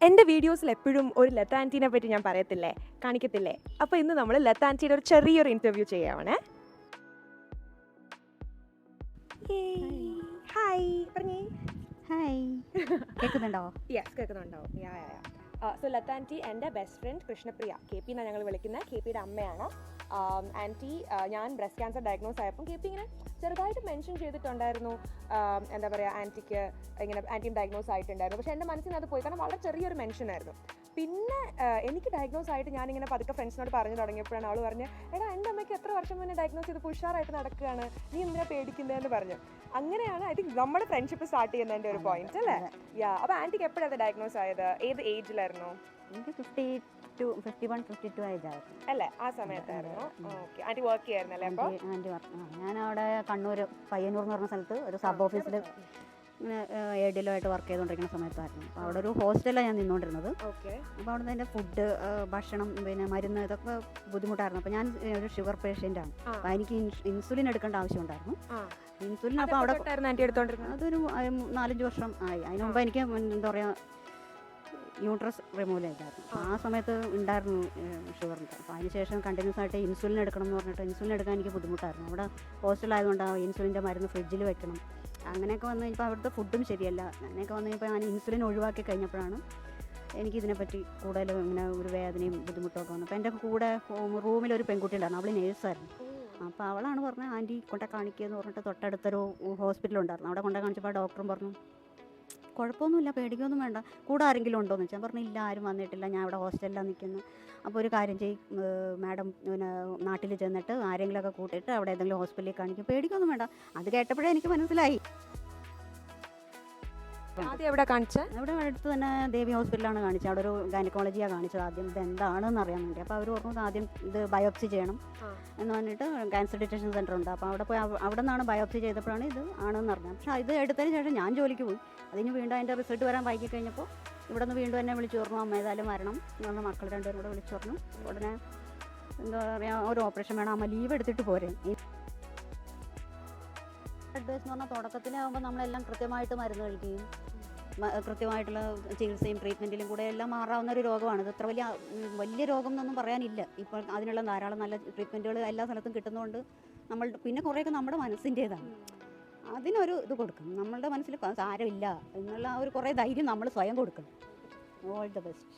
എൻ്റെ വീഡിയോസിൽ എപ്പോഴും ഒരു ലത ആൻറ്റീനെ പറ്റി ഞാൻ പറയത്തില്ലേ, കാണിക്കത്തില്ലേ? അപ്പോൾ ഇന്ന് നമ്മൾ ലത ആൻറ്റിയുടെ ഒരു ചെറിയൊരു ഇൻ്റർവ്യൂ ചെയ്യാവണേ. ഹായ് പറഞ്ഞേ. ഹായ്, കേൾക്കുന്നുണ്ടോ? യെസ്, കേൾക്കുന്നുണ്ടാവും. സോ ലത ആൻറ്റി എൻ്റെ best friend Krishnapriya, K P എന്നാണ് ഞങ്ങൾ വിളിക്കുന്നത്. കെ പിയുടെ അമ്മയാണ് ആൻറ്റി. ഞാൻ ബ്രസ്റ്റ് ക്യാൻസർ ഡയഗ്നോസ് ആയപ്പം കെ പി ഇങ്ങനെ ചെറുതായിട്ട് മെൻഷൻ ചെയ്തിട്ടുണ്ടായിരുന്നു, എന്താ പറയുക, ആൻറ്റിക്ക് ഇങ്ങനെ ആൻറ്റിയും ഡയഗ്നോസ് ആയിട്ടുണ്ടായിരുന്നു. പക്ഷേ എൻ്റെ മനസ്സിൽ നിന്ന് അത് പോയി, കാരണം വളരെ ചെറിയൊരു മെൻഷനായിരുന്നു. പിന്നെ എനിക്ക് ഡയഗ്നോസ് ആയിട്ട് ഞാനിങ്ങനെ പതുക്കെ ഫ്രണ്ട്സിനോട് പറഞ്ഞു തുടങ്ങിയപ്പോഴാണ് അവൾ പറഞ്ഞ്, എടാ എൻ്റെ അമ്മയ്ക്ക് എത്ര വർഷം മുന്നേ ഡയഗ്നോസ് ചെയ്ത് ഉഷാറായിട്ട് നടക്കുകയാണ്, നീ എന്തിനാ പേടിക്കുന്നതെന്ന് പറഞ്ഞു. അങ്ങനെയാണ് ഐ തിങ്ക് നമ്മുടെ ഫ്രണ്ട്ഷിപ്പ് സ്റ്റാർട്ട് ചെയ്യുന്നതിൻ്റെ ഒരു പോയിന്റ് അല്ലേ? അപ്പോൾ ആൻറ്റിക്ക് എപ്പോഴാണ് ഡയഗ്നോസ് ആയത്? ഏത് ഏജിലായിരുന്നു? എനിക്ക് 51-52 ഏജായിരുന്നു അല്ലേ? ആ സമയത്തായിരുന്നു. ഓക്കെ. ആൻറ്റി വർക്ക് ചെയ്യായിരുന്നല്ലേ? അപ്പോൾ ആൻറ്റി ഞാൻ അവിടെ കണ്ണൂർ പയ്യന്നൂർ എന്ന് പറഞ്ഞ സ്ഥലത്ത് ഒരു സബ് ഓഫീസിൽ ADLO ആയിട്ട് വർക്ക് ചെയ്തുകൊണ്ടിരിക്കുന്ന സമയത്തായിരുന്നു. അപ്പോൾ അവിടെ ഒരു ഹോസ്റ്റലാണ് ഞാൻ നിന്നുകൊണ്ടിരുന്നത്. ഓക്കെ. അപ്പോൾ അവിടെ നിന്ന് ഫുഡ്, ഭക്ഷണം, പിന്നെ മരുന്ന്, ഇതൊക്കെ ബുദ്ധിമുട്ടായിരുന്നു. അപ്പോൾ ഞാൻ ഒരു ഷുഗർ പേഷ്യൻ്റാണ്. അപ്പോൾ എനിക്ക് ഇൻസുലിൻ എടുക്കേണ്ട ആവശ്യമുണ്ടായിരുന്നു. ഇൻസുലിൻ അപ്പോൾ അവിടെ ആൻറ്റി എടുത്തോണ്ടിരുന്നത് അതൊരു 4-5 വർഷം ആയി. അതിന് മുമ്പ് എനിക്ക് എന്താ പറയുക, യൂട്രസ് റിമൂവ് ചെയ്തായിരുന്നു. ആ സമയത്ത് ഉണ്ടായിരുന്നു ഷുഗറിൻ്റെ. അപ്പോൾ അതിന് ശേഷം കണ്ടിന്യൂസ് ആയിട്ട് ഇൻസുലിൻ എടുക്കണം എന്ന് പറഞ്ഞിട്ട് ഇൻസുലിൻ എടുക്കാൻ എനിക്ക് ബുദ്ധിമുട്ടായിരുന്നു. അവിടെ ഹോസ്റ്റലായതുകൊണ്ട് ആ ഇൻസുലിൻ്റെ മരുന്ന് ഫ്രിഡ്ജിൽ വെക്കണം. അങ്ങനെയൊക്കെ വന്നു കഴിഞ്ഞപ്പോൾ അവിടുത്തെ ഫുഡും ശരിയല്ല. അങ്ങനെയൊക്കെ വന്നു കഴിഞ്ഞപ്പോൾ ഞാൻ ഇൻസുലിൻ ഒഴിവാക്കി കഴിഞ്ഞപ്പോഴാണ് എനിക്കിതിനെപ്പറ്റി കൂടുതൽ ഇങ്ങനെ ഒരു വേദനയും ബുദ്ധിമുട്ടൊക്കെ വന്നു. അപ്പോൾ എൻ്റെ കൂടെ റൂമിലൊരു പെൺകുട്ടി ഉണ്ടായിരുന്നു, അവൾ നേഴ്സായിരുന്നു. അപ്പോൾ അവളാണ് പറഞ്ഞത്, ആൻറ്റി കൊണ്ടേ കാണിക്കുക എന്ന് പറഞ്ഞിട്ട് തൊട്ടടുത്തൊരു ഹോസ്പിറ്റലുണ്ടായിരുന്നു. അവിടെ കൊണ്ടേ കാണിച്ചപ്പോൾ ഡോക്ടറും പറഞ്ഞു, കുഴപ്പമൊന്നുമില്ല, പേടിക്കൊന്നും വേണ്ട, കൂടെ ആരെങ്കിലും ഉണ്ടോ എന്ന് വെച്ചാൽ പറഞ്ഞു, ഇല്ല, ആരും വന്നിട്ടില്ല, ഞാൻ ഇവിടെ ഹോസ്റ്റലിലാണ് നിൽക്കുന്നത്. അപ്പോൾ ഒരു കാര്യം ചെയ്യും മാഡം, പിന്നെ നാട്ടിൽ ചെന്നിട്ട് ആരെങ്കിലുമൊക്കെ കൂട്ടിയിട്ട് അവിടെ ഏതെങ്കിലും ഹോസ്പിറ്റലിൽ കാണിക്കും, പേടിക്കൊന്നും വേണ്ട. അത് കേട്ടപ്പോഴേ എനിക്ക് മനസ്സിലായി. ആദ്യം എവിടെ കാണിച്ചത്? അവിടെ അടുത്ത് തന്നെ ദേവി ഹോസ്പിറ്റലാണ് കാണിച്ചത്. അവിടെ ഒരു ഗൈനക്കോളജിയാണ് കാണിച്ചത് ആദ്യം, ഇത് എന്താണെന്ന് അറിയാൻ വേണ്ടി. അപ്പോൾ അവർ പറഞ്ഞു ആദ്യം ഇത് ബയോപ്സി ചെയ്യണം എന്ന് പറഞ്ഞിട്ട് ക്യാൻസർ ഡിറ്റക്ഷൻ സെൻ്റർ ഉണ്ട്. അപ്പോൾ അവിടെ പോയി അവിടെ നിന്നാണ് ബയോപ്സി ചെയ്തപ്പോഴാണ് ഇത് ആണെന്ന് അറിഞ്ഞത്. പക്ഷേ ഇത് എടുത്തതിന് ശേഷം ഞാൻ ജോലിക്ക് പോയി. അതിന് വീണ്ടും അതിൻ്റെ റിസൾട്ട് വരാൻ വൈകി കഴിഞ്ഞപ്പോൾ ഇവിടെ നിന്ന് വീണ്ടും എന്നെ വിളിച്ചു പറഞ്ഞു, അമ്മ ഏതായാലും വരണം എന്ന് പറഞ്ഞ മക്കൾ രണ്ടുപേരും കൂടെ വിളിച്ചു പറഞ്ഞു. ഉടനെ എന്താ പറയുക, ഒരു ഓപ്പറേഷൻ വേണം, അമ്മ ലീവ് എടുത്തിട്ട് പോരെ. അഡ്വൈസ് എന്ന് പറഞ്ഞാൽ തുടക്കത്തിലാകുമ്പോൾ നമ്മളെല്ലാം കൃത്യമായിട്ട് മരുന്ന് കഴിക്കുകയും കൃത്യമായിട്ടുള്ള ചികിത്സയും ട്രീറ്റ്മെൻറ്റിലും കൂടെ എല്ലാം മാറാവുന്ന ഒരു രോഗമാണ്. ഇത് അത്ര വലിയ രോഗം എന്നൊന്നും പറയാനില്ല. ഇപ്പോൾ അതിനുള്ള ധാരാളം നല്ല ട്രീറ്റ്മെൻറ്റുകൾ എല്ലാ സ്ഥലത്തും കിട്ടുന്നതുകൊണ്ട് നമ്മൾ പിന്നെ കുറേയൊക്കെ നമ്മുടെ മനസ്സിൻ്റേതാണ്. അതിനൊരു ഇത് കൊടുക്കും, നമ്മളുടെ മനസ്സിൽ സാരമില്ല എന്നുള്ള ആ ഒരു കുറേ ധൈര്യം നമ്മൾ സ്വയം കൊടുക്കണം. All the best.